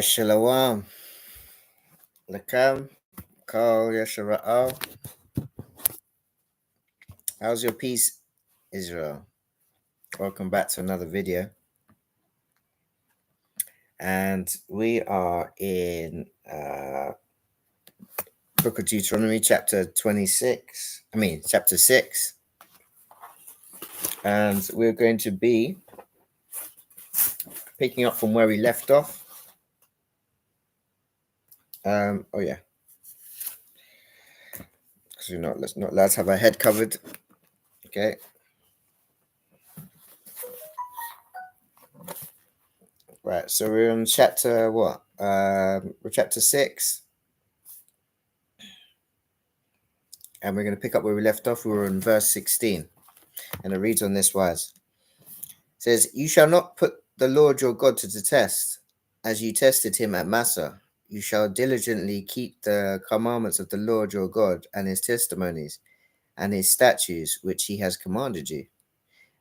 Shalom, Lakam, Kal Yashara'al. How's your peace, Israel? Welcome back to another video. And we are in Book of Deuteronomy, chapter 6. And we're going to be picking up from where we left off. Because we're not allowed to have our head covered. Okay. Right, so we're on chapter what? We're chapter 6. And we're going to pick up where we left off. We were in verse 16. And it reads on this wise. It says, "You shall not put the Lord your God to the test, as you tested him at Massah. You shall diligently keep the commandments of the Lord your God and his testimonies and his statutes which he has commanded you.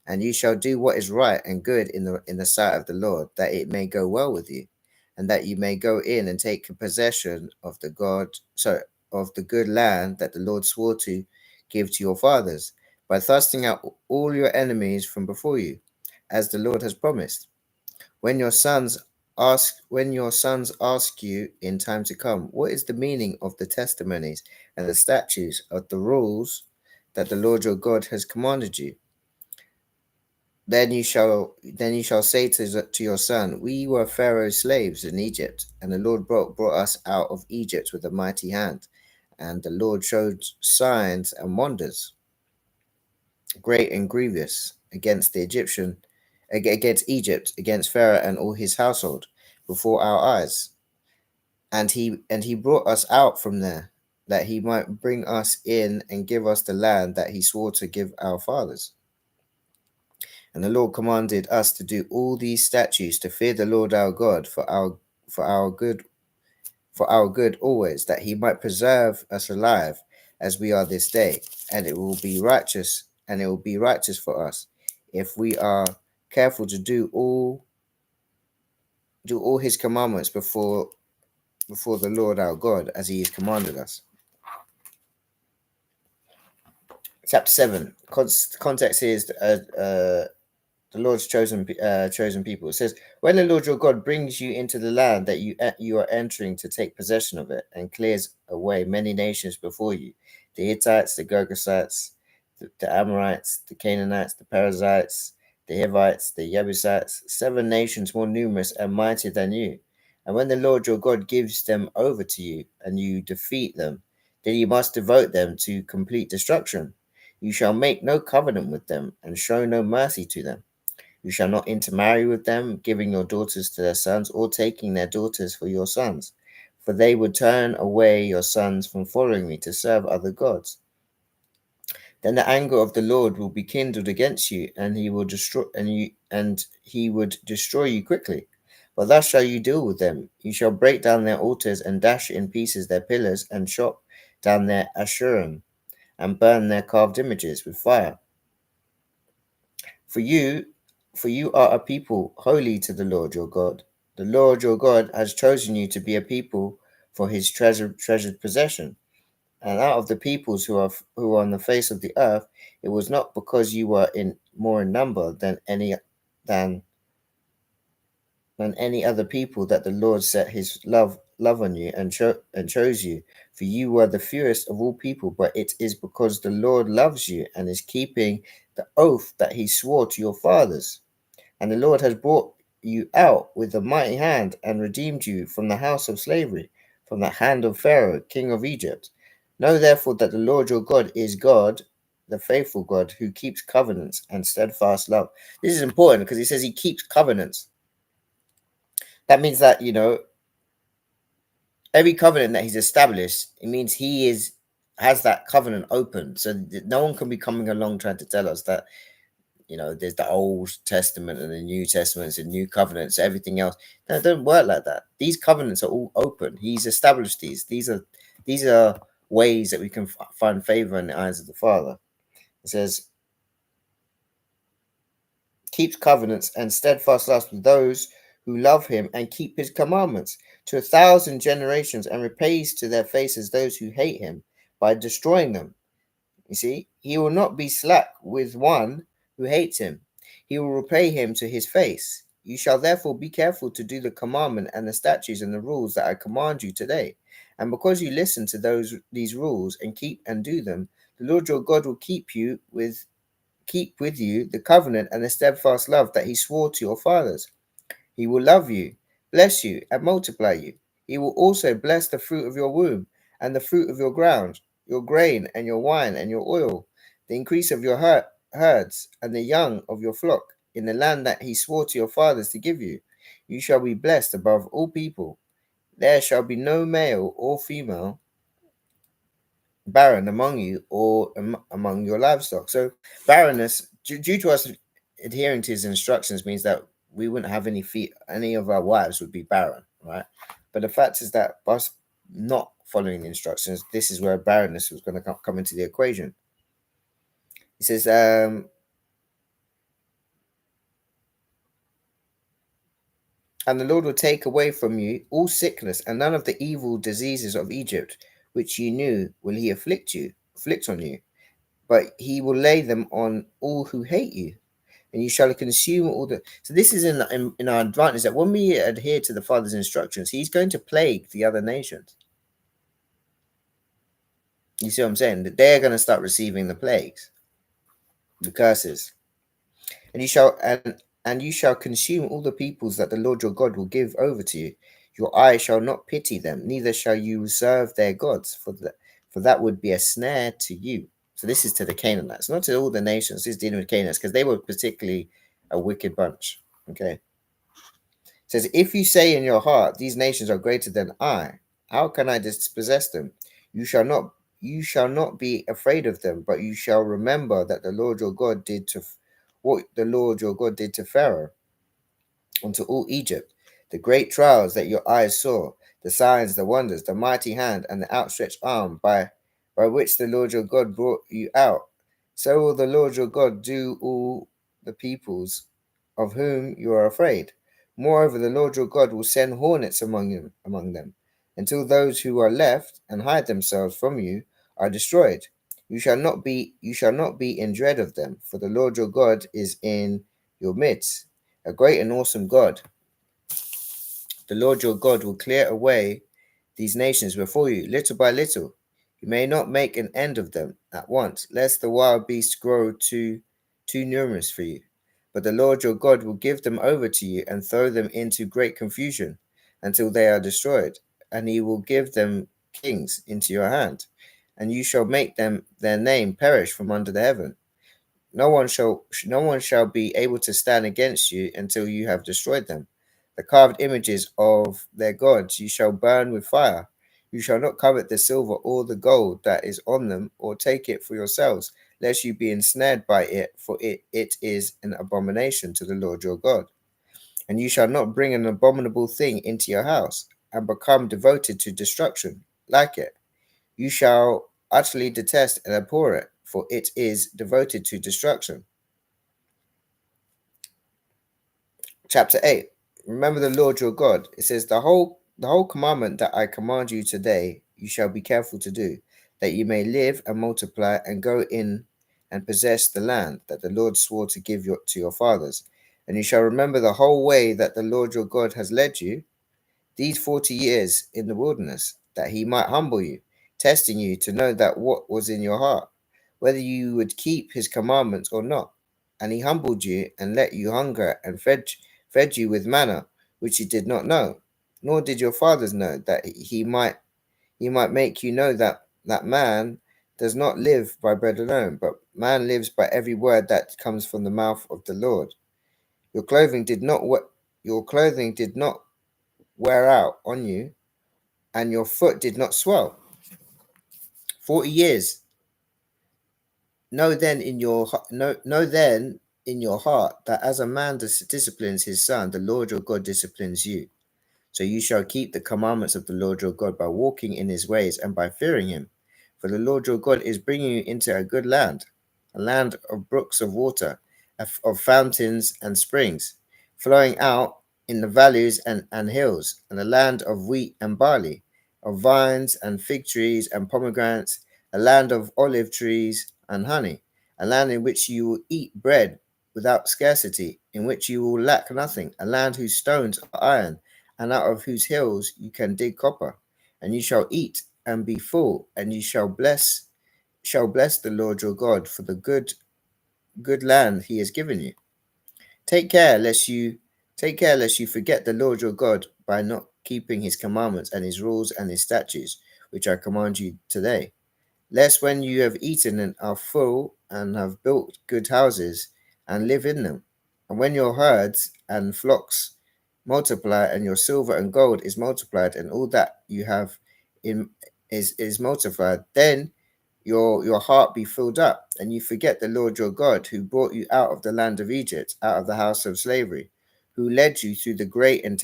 And you shall do what is right and good in the sight of the Lord, that it may go well with you, and that you may go in and take possession of the good land that the Lord swore to give to your fathers, by thrusting out all your enemies from before you, as the Lord has promised. When your sons ask you in time to come, what is the meaning of the testimonies and the statutes of the rules that the Lord your God has commanded you? Then you shall say to your son, we were Pharaoh's slaves in Egypt, and the Lord brought us out of Egypt with a mighty hand, and the Lord showed signs and wonders, great and grievous, against Egypt, against Pharaoh and all his household, before our eyes. And he brought us out from there, that he might bring us in and give us the land that he swore to give our fathers. And the Lord commanded us to do all these statutes, to fear the Lord our God for our good always, that he might preserve us alive as we are this day, and it will be righteous for us if we are careful to do all his commandments before the Lord our God, as he has commanded us." Chapter 7. Context is the Lord's chosen people. It says, "When the Lord your God brings you into the land that you are entering to take possession of it, and clears away many nations before you, the Hittites, the Girgashites, the Amorites, the Canaanites, the Perizzites, the Hivites, the Jebusites, 7 nations more numerous and mighty than you. And when the Lord your God gives them over to you, and you defeat them, then you must devote them to complete destruction. You shall make no covenant with them, and show no mercy to them. You shall not intermarry with them, giving your daughters to their sons, or taking their daughters for your sons, for they would turn away your sons from following me to serve other gods. Then the anger of the Lord will be kindled against you, and he would destroy you quickly. But thus shall you deal with them. You shall break down their altars and dash in pieces their pillars, and chop down their Asherim, and burn their carved images with fire. For you are a people holy to the Lord your God. The Lord your God has chosen you to be a people for his treasured possession. And out of the peoples who are on the face of the earth, it was not because you were more in number than any other people that the Lord set his love on you and chose you. For you were the fewest of all people, but it is because the Lord loves you and is keeping the oath that he swore to your fathers. And the Lord has brought you out with a mighty hand and redeemed you from the house of slavery, from the hand of Pharaoh, king of Egypt. Know therefore that the Lord your God is God, the faithful God, who keeps covenants and steadfast love." This is important because he says he keeps covenants. That means that, every covenant that he's established, it means he has that covenant open. So no one can be coming along trying to tell us that, there's the Old Testament and the New Testaments and New Covenants, everything else. No, it don't work like that. These covenants are all open. He's established these. These are ways that we can find favor in the eyes of the Father. It says, keeps covenants and steadfast love with those who love him and keep his commandments to 1,000 generations, and repays to their faces those who hate him by destroying them. You see, he will not be slack with one who hates him. He will repay him to his face. You shall therefore be careful to do the commandment and the statutes and the rules that I command you today. And because you listen to these rules and keep and do them, the Lord your God will keep with you the covenant and the steadfast love that he swore to your fathers. He will love you, bless you, and multiply you. He will also bless the fruit of your womb, and the fruit of your ground, your grain, and your wine, and your oil, the increase of your herds, and the young of your flock, in the land that he swore to your fathers to give you. You shall be blessed above all people. There shall be no male or female barren among you or among your livestock. So barrenness, due to us adhering to his instructions, means that we wouldn't have any of our wives would be barren, right? But the fact is that us not following the instructions, this is where barrenness was going to come into the equation. He says, and the Lord will take away from you all sickness and none of the evil diseases of Egypt, which you knew will he afflict on you, but he will lay them on all who hate you, and you shall consume all the. So this is in our advantage, that when we adhere to the Father's instructions, he's going to plague the other nations. You see what I'm saying? That they're going to start receiving the plagues, the curses, and you shall consume all the peoples that the Lord your God will give over to you. Your eye shall not pity them, neither shall you serve their gods, for that would be a snare to you. So this is to the Canaanites, not to all the nations. This is dealing with Canaanites because they were particularly a wicked bunch. Okay. It says, if you say in your heart, these nations are greater than I, how can I dispossess them? You shall not be afraid of them, but you shall remember that the Lord your God did to what the Lord your God did to Pharaoh unto all Egypt, the great trials that your eyes saw, the signs, the wonders, the mighty hand, and the outstretched arm by which the Lord your God brought you out. So will the Lord your God do all the peoples of whom you are afraid. Moreover, the Lord your God will send hornets among them, until those who are left and hide themselves from you are destroyed. You shall not be in dread of them, for the Lord your God is in your midst, a great and awesome God. The Lord your God will clear away these nations before you, little by little. You may not make an end of them at once, lest the wild beasts grow too numerous for you. But the Lord your God will give them over to you and throw them into great confusion until they are destroyed, and he will give them kings into your hand, and you shall make their name perish from under the heaven. No one shall be able to stand against you until you have destroyed them. The carved images of their gods you shall burn with fire. You shall not covet the silver or the gold that is on them, or take it for yourselves, lest you be ensnared by it, for it is an abomination to the Lord your God. And you shall not bring an abominable thing into your house, and become devoted to destruction, like it. You shall utterly detest and abhor it, for it is devoted to destruction. Chapter 8. Remember the Lord your God. It says, the whole commandment that I command you today, you shall be careful to do, that you may live and multiply and go in and possess the land that the Lord swore to give to your fathers. And you shall remember the whole way that the Lord your God has led you these 40 years in the wilderness, that he might humble you, testing you to know that what was in your heart, whether you would keep his commandments or not. And he humbled you and let you hunger and fed you with manna, which you did not know, nor did your fathers know, that he might make you know that man does not live by bread alone, but man lives by every word that comes from the mouth of the Lord. Your clothing did not wear out on you, and your foot did not swell. 40 years. Know then in your heart that as a man disciplines his son, the Lord your God disciplines you. So you shall keep the commandments of the Lord your God by walking in his ways and by fearing him. For the Lord your God is bringing you into a good land, a land of brooks of water, of fountains and springs, flowing out in the valleys and hills, and a land of wheat and barley, of vines and fig trees and pomegranates, a land of olive trees and honey, a land in which you will eat bread without scarcity, in which you will lack nothing, a land whose stones are iron, and out of whose hills you can dig copper. And you shall eat and be full, and you shall bless the Lord your God for the good land he has given you. Take care lest you take care lest you forget the Lord your God by not keeping his commandments and his rules and his statutes, which I command you today. Lest when you have eaten and are full and have built good houses and live in them, and when your herds and flocks multiply and your silver and gold is multiplied and all that you have in is multiplied, then your heart be filled up, and you forget the Lord your God, who brought you out of the land of Egypt, out of the house of slavery, who led you through the great and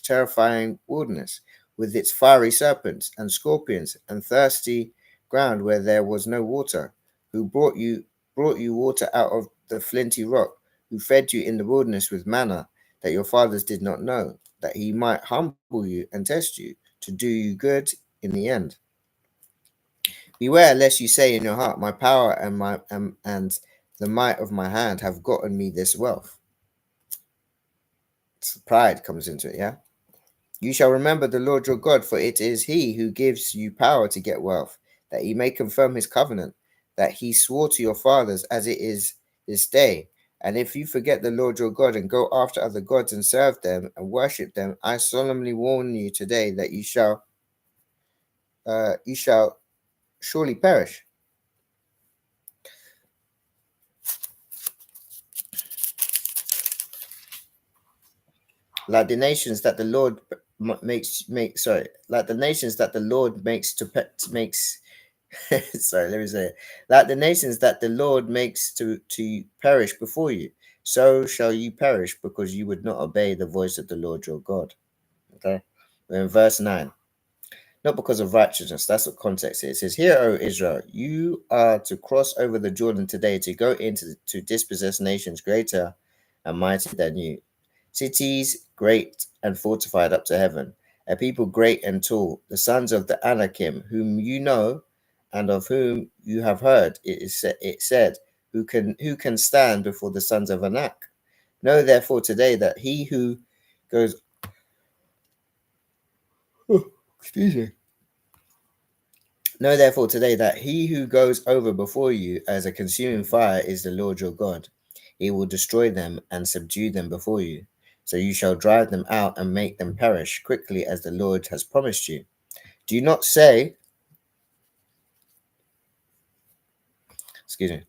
terrifying wilderness, with its fiery serpents and scorpions and thirsty ground where there was no water, who brought you water out of the flinty rock, who fed you in the wilderness with manna that your fathers did not know, that he might humble you and test you, to do you good in the end. Beware lest you say in your heart, my power and the might of my hand have gotten me this wealth. Pride comes into it, yeah. You shall remember the Lord your God, for it is he who gives you power to get wealth, that he may confirm his covenant, that he swore to your fathers, as it is this day. And if you forget the Lord your God and go after other gods and serve them and worship them, I solemnly warn you today that you shall surely perish. Like the nations that the Lord like the nations that the Lord makes sorry, let me say it. Like the nations that the Lord makes to perish before you, so shall you perish, because you would not obey the voice of the Lord your God. Okay. We're in verse 9. Not because of righteousness. That's what context is. It says, Hear, O Israel, you are to cross over the Jordan today to go into to dispossess nations greater and mightier than you, cities great and fortified up to heaven, a people great and tall, the sons of the Anakim, whom you know and of whom you have heard. It said, who can stand before the sons of Anak? Know therefore today that he who goes excuse me. Know therefore today that he who goes over before you as a consuming fire is the Lord your God. He will destroy them and subdue them before you. So you shall drive them out and make them perish quickly, as the Lord has promised you. Do not say, excuse me,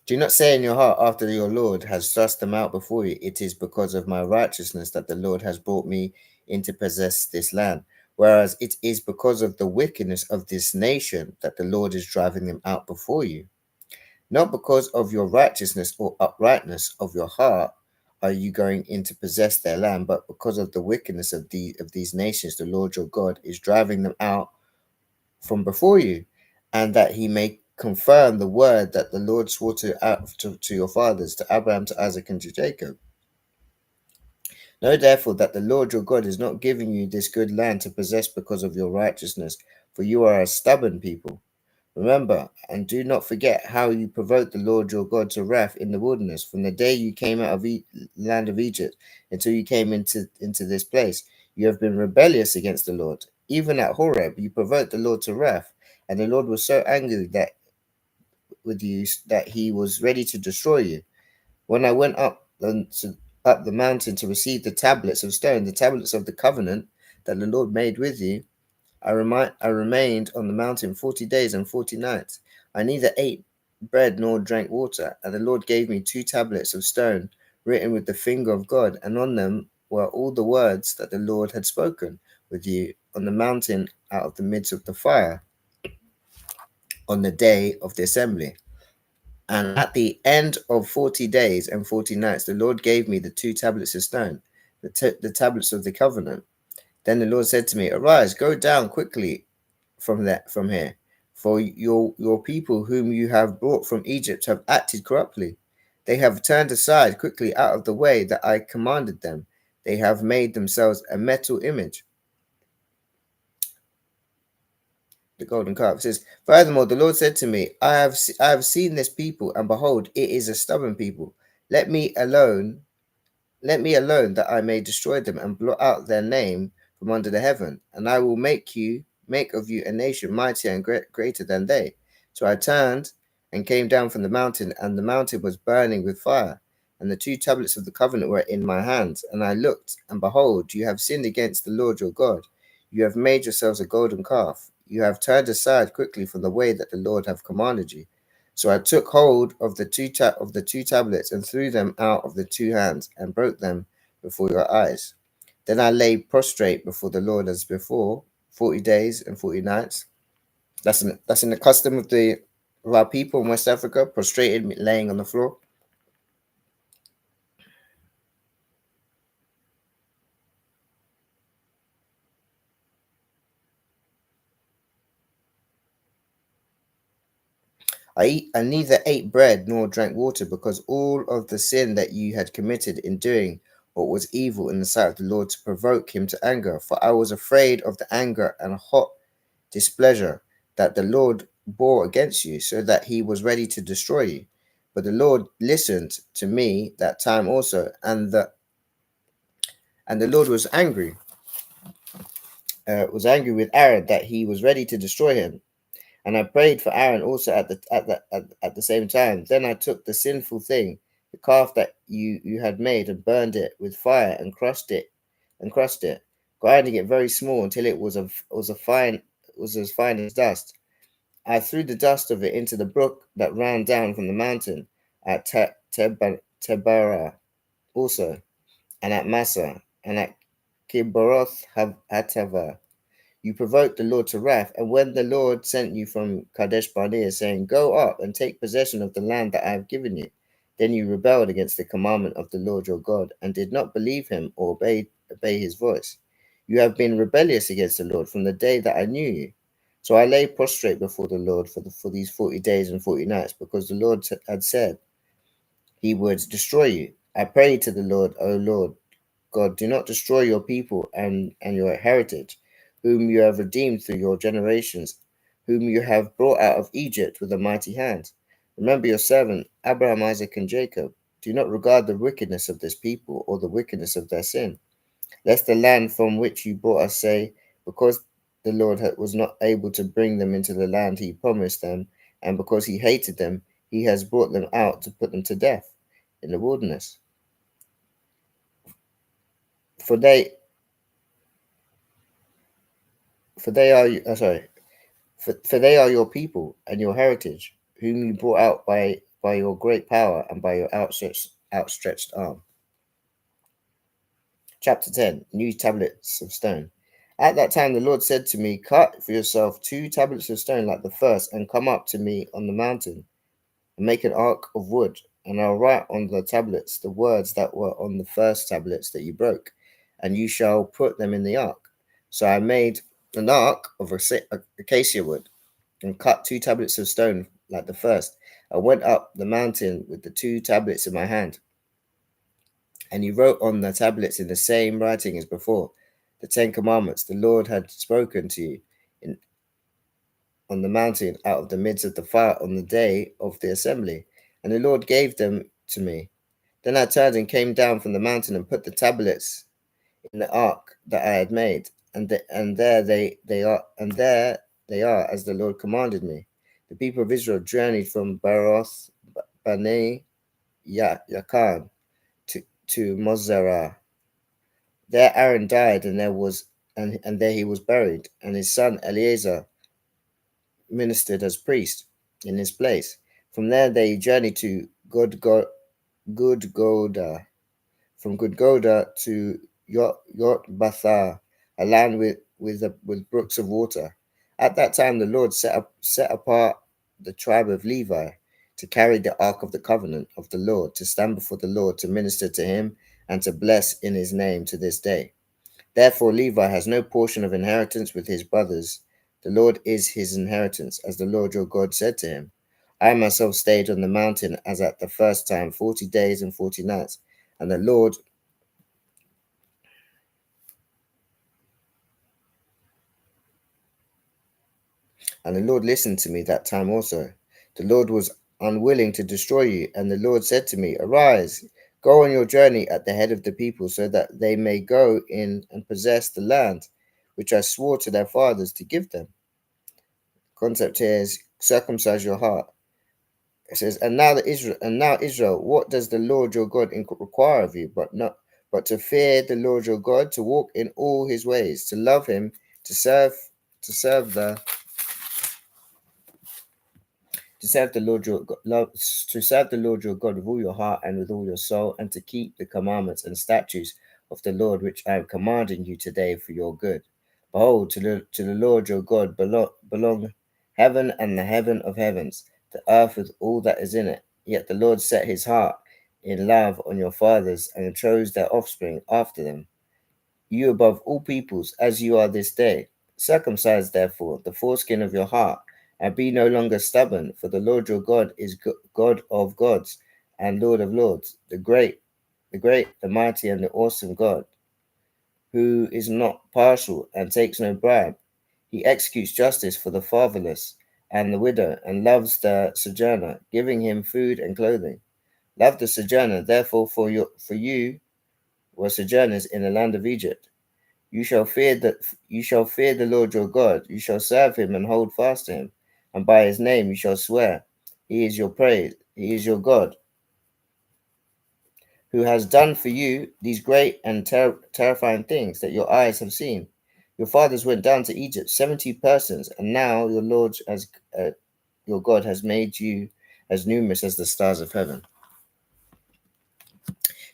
do not say in your heart, after your Lord has thrust them out before you, it is because of my righteousness that the Lord has brought me in to possess this land. Whereas it is because of the wickedness of this nation that the Lord is driving them out before you. Not because of your righteousness or uprightness of your heart are you going in to possess their land, but because of the wickedness of these nations, the Lord your God is driving them out from before you, and that he may confirm the word that the Lord swore to your fathers, to Abraham, to Isaac, and to Jacob. Know therefore that the Lord your God is not giving you this good land to possess because of your righteousness, for you are a stubborn people. Remember, and do not forget how you provoked the Lord your God to wrath in the wilderness, from the day you came out of the land of Egypt until you came into this place. You have been rebellious against the Lord. Even at Horeb, you provoked the Lord to wrath, and the Lord was so angry that with you that he was ready to destroy you. When I went up the mountain to receive the tablets of stone, the tablets of the covenant that the Lord made with you, I remained on the mountain 40 days and 40 nights. I neither ate bread nor drank water, and the Lord gave me 2 tablets of stone written with the finger of God, and on them were all the words that the Lord had spoken with you on the mountain out of the midst of the fire on the day of the assembly. And at the end of 40 days and 40 nights, the Lord gave me the 2 tablets of stone, the tablets of the covenant. Then the Lord said to me, Arise, go down quickly from here, for your people whom you have brought from Egypt have acted corruptly. They have turned aside quickly out of the way that I commanded them. they have made themselves a metal image, the golden calf. It says, furthermore, the Lord said to me, I have seen this people, and behold, it is a stubborn people. Let me alone Let me alone, that I may destroy them and blot out their name from under the heaven, and I will make of you a nation mightier and greater than they. So I turned and came down from the mountain, and the mountain was burning with fire, and the two tablets of the covenant were in my hands. And I looked, and behold, you have sinned against the Lord your God. You have made yourselves a golden calf. You have turned aside quickly from the way that the Lord hath commanded you. So I took hold of the two tablets and threw them out of the two hands and broke them before your eyes. Then I lay prostrate before the Lord as before, 40 days and 40 nights. That's in the custom of our people in West Africa, prostrated, laying on the floor. I neither ate bread nor drank water, because all of the sin that you had committed in doing what was evil in the sight of the Lord, to provoke him to anger. For I was afraid of the anger and hot displeasure that the Lord bore against you, so that he was ready to destroy you. But the Lord listened to me that time also, and the Lord was angry with Aaron, that he was ready to destroy him. And I prayed for Aaron also at the same time. Then I took the sinful thing, the calf that you had made, and burned it with fire, and crushed it, grinding it very small until it was as fine as dust. I threw the dust of it into the brook that ran down from the mountain at Tebara also, and at Massa, and at Kibroth Hatava. You provoked the Lord to wrath, and when the Lord sent you from Kadesh Barnea, saying, go up and take possession of the land that I have given you, then you rebelled against the commandment of the Lord your God, and did not believe him or obey his voice. You have been rebellious against the Lord from the day that I knew you. So I lay prostrate before the Lord for these 40 days and 40 nights, because the Lord had said he would destroy you. I prayed to the Lord, O Lord God, do not destroy your people and your heritage, whom you have redeemed through your generations, whom you have brought out of Egypt with a mighty hand. Remember your servant Abraham, Isaac, and Jacob. Do not regard the wickedness of this people or the wickedness of their sin, lest the land from which you brought us say, because the Lord was not able to bring them into the land he promised them, and because he hated them, he has brought them out to put them to death in the wilderness. For they for they are for they are your people and your heritage, whom you brought out by your great power and by your outstretched arm. Chapter 10. New tablets of stone. At that time the Lord said to me, cut for yourself 2 tablets of stone like the first, and come up to me on the mountain, and make an ark of wood, and I'll write on the tablets the words that were on the first tablets that you broke, and you shall put them in the ark. So I made an ark of acacia wood, and cut 2 tablets of stone like the first. I went up the mountain with the 2 tablets in my hand, and he wrote on the tablets in the same writing as before, the 10 Commandments the Lord had spoken to you in, on the mountain out of the midst of the fire on the day of the assembly. And the Lord gave them to me. Then I turned and came down from the mountain and put the tablets in the ark that I had made, and there they are, as the Lord commanded me. The people of Israel journeyed from Baroth Bane Yakan to Mozerah. There Aaron died, and there he was buried, and his son Eleazar ministered as priest in his place. From there they journeyed to Gudgoda, from Gudgoda to Yotbathar, a land with brooks of water. At that time the Lord set apart the tribe of Levi to carry the ark of the covenant of the Lord, to stand before the Lord, to minister to him, and to bless in his name to this day. Therefore Levi has no portion of inheritance with his brothers. The Lord is his inheritance, as the Lord your God said to him. I myself stayed on the mountain as at the first time, 40 days and 40 nights, and the Lord And the Lord listened to me that time also. The Lord was unwilling to destroy you, and the Lord said to me, Arise, go on your journey at the head of the people, so that they may go in and possess the land which I swore to their fathers to give them. Concept here is circumcise your heart. It says, and now Israel, what does the Lord your God require of you, but to fear the Lord your God, to walk in all his ways, to love him, to serve to serve the to serve the Lord your to serve the Lord your God with all your heart and with all your soul, and to keep the commandments and statutes of the Lord which I am commanding you today for your good. Behold, to the Lord your God belong heaven and the heaven of heavens, the earth with all that is in it. Yet the Lord set his heart in love on your fathers, and chose their offspring after them, you above all peoples, as you are this day. Circumcise therefore the foreskin of your heart, and be no longer stubborn, for the Lord your God is God of gods and Lord of lords, the mighty, and the awesome God, who is not partial and takes no bribe. He executes justice for the fatherless and the widow, and loves the sojourner, giving him food and clothing. Love the sojourner, therefore, for you were sojourners in the land of Egypt. You shall fear the Lord your God. You shall serve him and hold fast to him, and by his name you shall swear. He is your praise. He is your God, who has done for you these great and terrifying things that your eyes have seen. Your fathers went down to Egypt, 70 persons, and now your God has made you as numerous as the stars of heaven.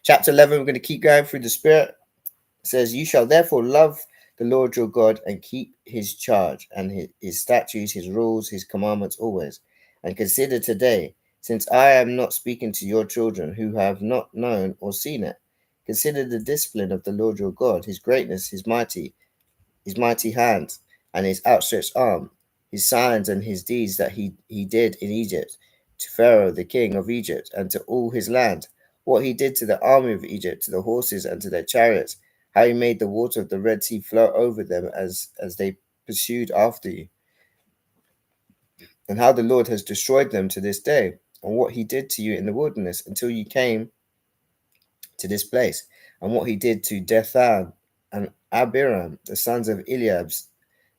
Chapter 11. We're going to keep going through the Spirit. Says, You shall therefore love the Lord your God, and keep his charge and his statutes, his rules, his commandments always. And consider today, since I am not speaking to your children who have not known or seen it, consider the discipline of the Lord your God, his greatness, his mighty hand, and his outstretched arm, his signs and his deeds that he did in Egypt, to Pharaoh the king of Egypt, and to all his land, what he did to the army of Egypt, to the horses and to their chariots, how he made the water of the Red Sea flow over them as they pursued after you, and how the Lord has destroyed them to this day, and what he did to you in the wilderness until you came to this place, and what he did to Dathan and Abiram, the sons of Eliab,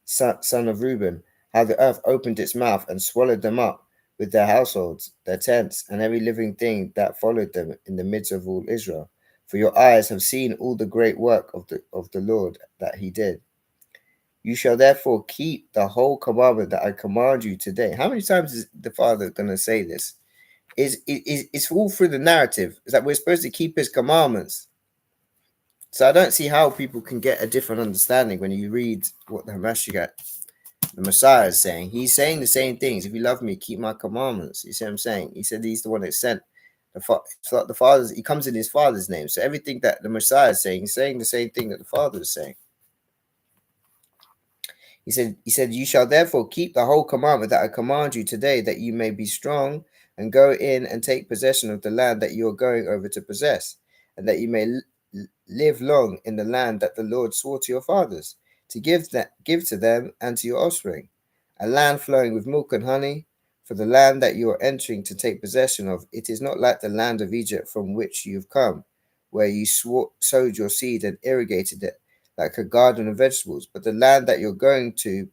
son of Reuben, how the earth opened its mouth and swallowed them up with their households, their tents, and every living thing that followed them in the midst of all Israel. For your eyes have seen all the great work of the Lord that he did. You shall therefore keep the whole commandment that I command you today. How many times is the Father going to say this? It's all through the narrative. Is that we're supposed to keep his commandments. So I don't see how people can get a different understanding when you read what the Hamashiach, the Messiah, is saying. He's saying the same things. If you love me, keep my commandments. You see what I'm saying? He said he's the one that sent the Father's. He comes in his Father's name. So everything that the Messiah is saying, he's saying the same thing that the Father is saying. He said, You shall therefore keep the whole commandment that I command you today, that you may be strong and go in and take possession of the land that you are going over to possess, and that you may live long in the land that the Lord swore to your fathers, to give to them and to your offspring, a land flowing with milk and honey. For the land that you are entering to take possession of, it is not like the land of Egypt from which you have come, where you sowed your seed and irrigated it like a garden of vegetables. But the land that you're going to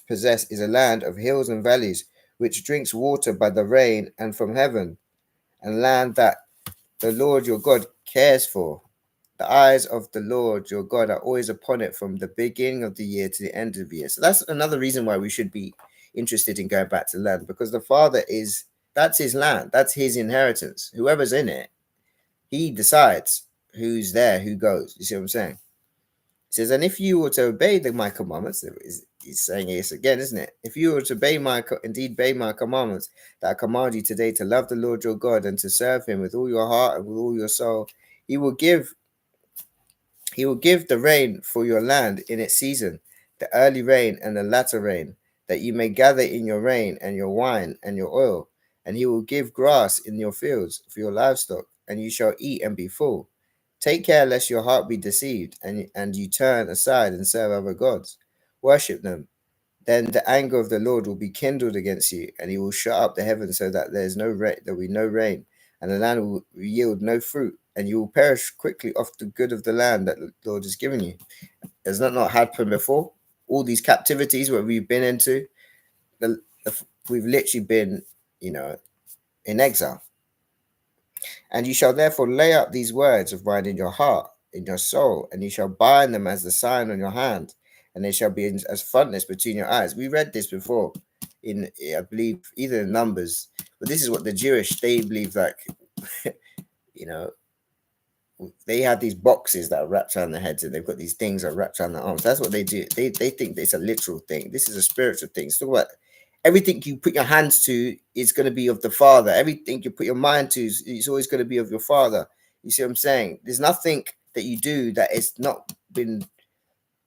possess is a land of hills and valleys, which drinks water by the rain and from heaven, and land that the Lord your God cares for. The eyes of the Lord your God are always upon it from the beginning of the year to the end of the year. So that's another reason why we should be interested in going back to the land, because the Father that's his land, that's his inheritance. Whoever's in it, he decides who's there, who goes. You see what I'm saying? It says, and if you were to obey my commandments, he's saying this again, isn't it? If you were to obey my commandments that I command you today, to love the Lord your God and to serve him with all your heart and with all your soul, he will give the rain for your land in its season, the early rain and the latter rain, that you may gather in your rain and your wine and your oil. And he will give grass in your fields for your livestock, and you shall eat and be full. Take care lest your heart be deceived, and you turn aside and serve other gods. Worship them, then the anger of the Lord will be kindled against you, and he will shut up the heavens so that there's no rain, there will be no rain, and the land will yield no fruit, and you will perish quickly off the good of the land that the Lord has given you. Has that not happened before? All these captivities where we've been into, we've literally been, in exile. And you shall therefore lay up these words of mine in your heart, in your soul, and you shall bind them as the sign on your hand, and they shall be as frontness between your eyes. We read this before in, I believe, either in Numbers, but this is what the Jewish, they believe, like, you know, they have these boxes that are wrapped around their heads, and they've got these things that are wrapped around their arms. That's what they do. They think it's a literal thing. This is a spiritual thing. It's talk about everything you put your hands to is going to be of the Father. Everything you put your mind to is always going to be of your Father. You see what I'm saying? There's nothing that you do that is not been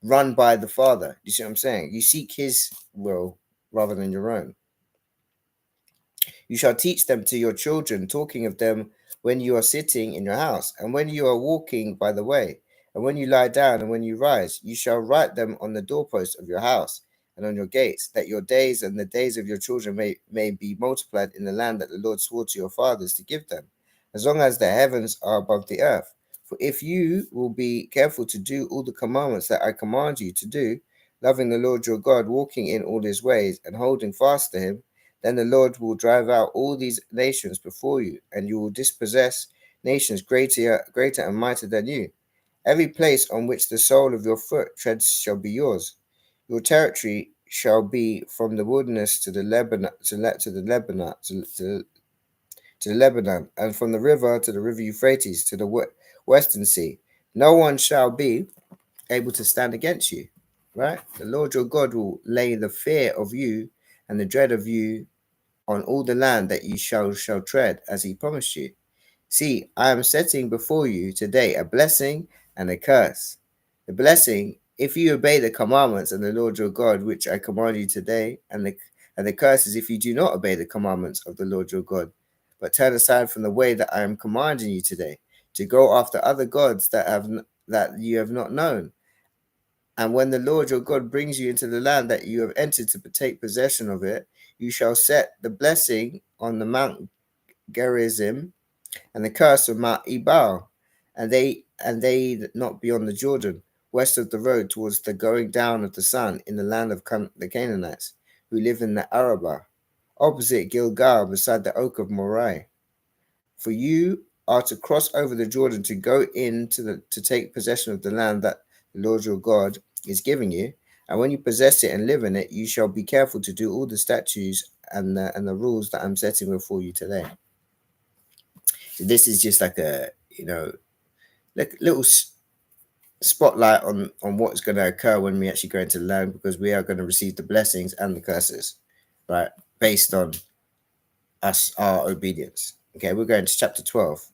run by the Father. You see what I'm saying? You seek His will rather than your own. You shall teach them to your children, talking of them when you are sitting in your house, and when you are walking by the way, and when you lie down, and when you rise. You shall write them on the doorposts of your house and on your gates, that your days and the days of your children may be multiplied in the land that the Lord swore to your fathers to give them, as long as the heavens are above the earth. For if you will be careful to do all the commandments that I command you to do, loving the Lord your God, walking in all his ways, and holding fast to him, then the Lord will drive out all these nations before you, and you will dispossess nations greater and mightier than you. Every place on which the sole of your foot treads shall be yours. Your territory shall be from the wilderness to the Lebanon, to the Lebanon, and from the river to the river Euphrates to the western sea. No one shall be able to stand against you. Right? The Lord your God will lay the fear of you and the dread of you on all the land that you shall tread, as he promised you. See, I am setting before you today a blessing and a curse. The blessing, if you obey the commandments of the Lord your God, which I command you today, and the curse is if you do not obey the commandments of the Lord your God, but turn aside from the way that I am commanding you today, to go after other gods that you have not known. And when the Lord your God brings you into the land that you have entered to take possession of it, you shall set the blessing on the Mount Gerizim and the curse of Mount Ebal, and they not beyond the Jordan, west of the road towards the going down of the sun, in the land of the Canaanites, who live in the Arabah, opposite Gilgal, beside the oak of Moreh. For you are to cross over the Jordan to go in to take possession of the land that the Lord your God is giving you. And when you possess it and live in it, you shall be careful to do all the statutes and the rules that I'm setting before you today. So this is just like a like little spotlight on what's going to occur when we actually go into the land, because we are going to receive the blessings and the curses, right, based on our obedience. Okay, we're going to chapter 12.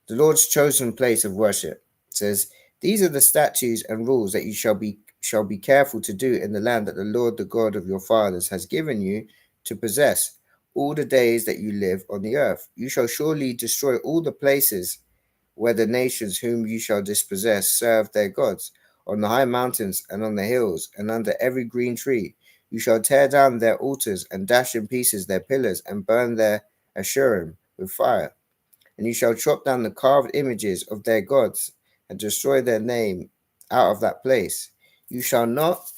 The Lord's chosen place of worship. It says, these are the statutes and rules that you shall be careful to do in the land that the Lord, the God of your fathers, has given you to possess all the days that you live on the earth. You shall surely destroy all the places where the nations whom you shall dispossess serve their gods, on the high mountains and on the hills, and under every green tree. You shall tear down their altars and dash in pieces their pillars and burn their Asherim with fire. And you shall chop down the carved images of their gods and destroy their name out of that place. You shall not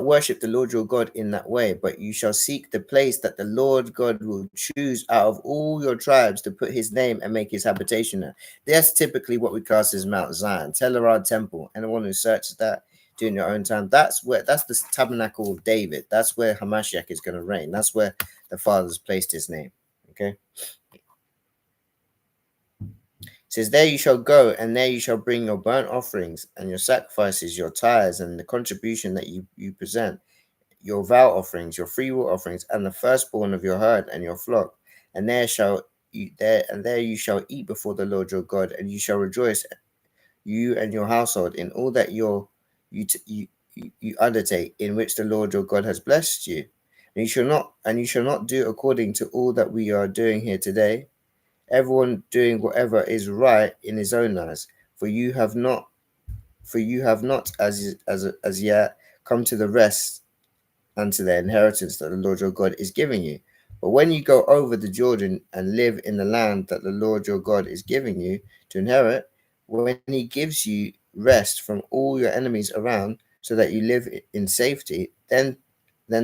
worship the Lord your God in that way, but you shall seek the place that the Lord God will choose out of all your tribes to put his name and make his habitation there. That's typically what we class as Mount Zion, Telerad Temple. Anyone who searches that during your own time, that's the tabernacle of David. That's where Hamashiach is going to reign. That's where the Father's placed his name. Okay. It says, there you shall go, and there you shall bring your burnt offerings and your sacrifices, your tithes, and the contribution that you present, your vow offerings, your freewill offerings, and the firstborn of your herd and your flock. And there you shall eat before the Lord your God, and you shall rejoice, you and your household, in all that you undertake, in which the Lord your God has blessed you. And you shall not do according to all that we are doing here today, everyone doing whatever is right in his own eyes, for you have not for you have not as yet come to the rest and to the inheritance that the Lord your God is giving you. But when you go over the Jordan and live in the land that the Lord your God is giving you to inherit, when he gives you rest from all your enemies around, so that you live in safety, then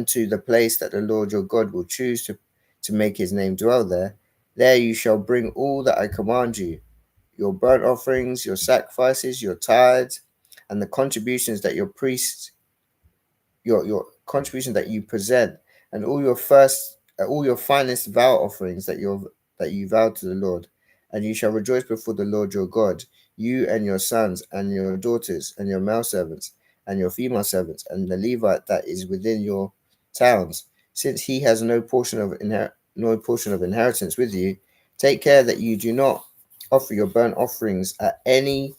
to the place that the Lord your God will choose to make his name dwell there you shall bring all that I command you, your burnt offerings, your sacrifices, your tithes, and the contributions that your priests your contribution that you present, and all your finest vow offerings that you vow to the Lord, and you shall rejoice before the Lord your God, you and your sons and your daughters and your male servants and your female servants and the Levite that is within your towns, since he has no portion of inheritance with you. Take care that you do not offer your burnt offerings at any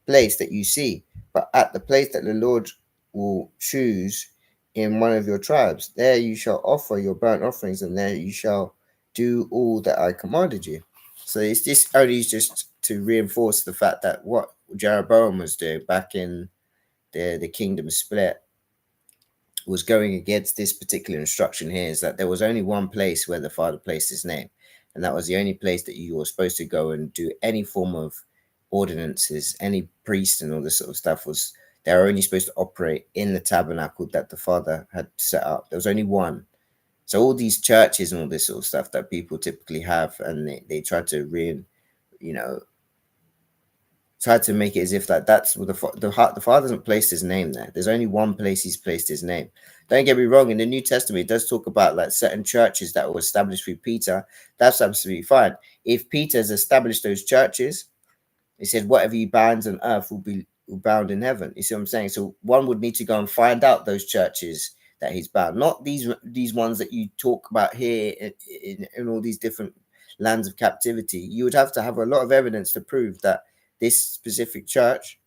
place that you see, but at the place that the Lord will choose in one of your tribes. There you shall offer your burnt offerings, and there you shall do all that I commanded you. So it's this only just to reinforce the fact that what Jeroboam was doing back in the kingdom split was going against this particular instruction here, is that there was only one place where the Father placed his name, and that was the only place that you were supposed to go and do any form of ordinances. Any priest and all this sort of stuff was, they were only supposed to operate in the tabernacle that the Father had set up. There was only one. So all these churches and all this sort of stuff that people typically have, and they try to you know tried to make it as if that's what the Father hasn't placed his name there. There's only one place he's placed his name. Don't get me wrong. In the New Testament, it does talk about like certain churches that were established through Peter. That's absolutely fine. If Peter has established those churches, he said, "Whatever you bind on earth will be bound in heaven." You see what I'm saying? So one would need to go and find out those churches that he's bound, not these ones that you talk about here in all these different lands of captivity. You would have to have a lot of evidence to prove that this specific church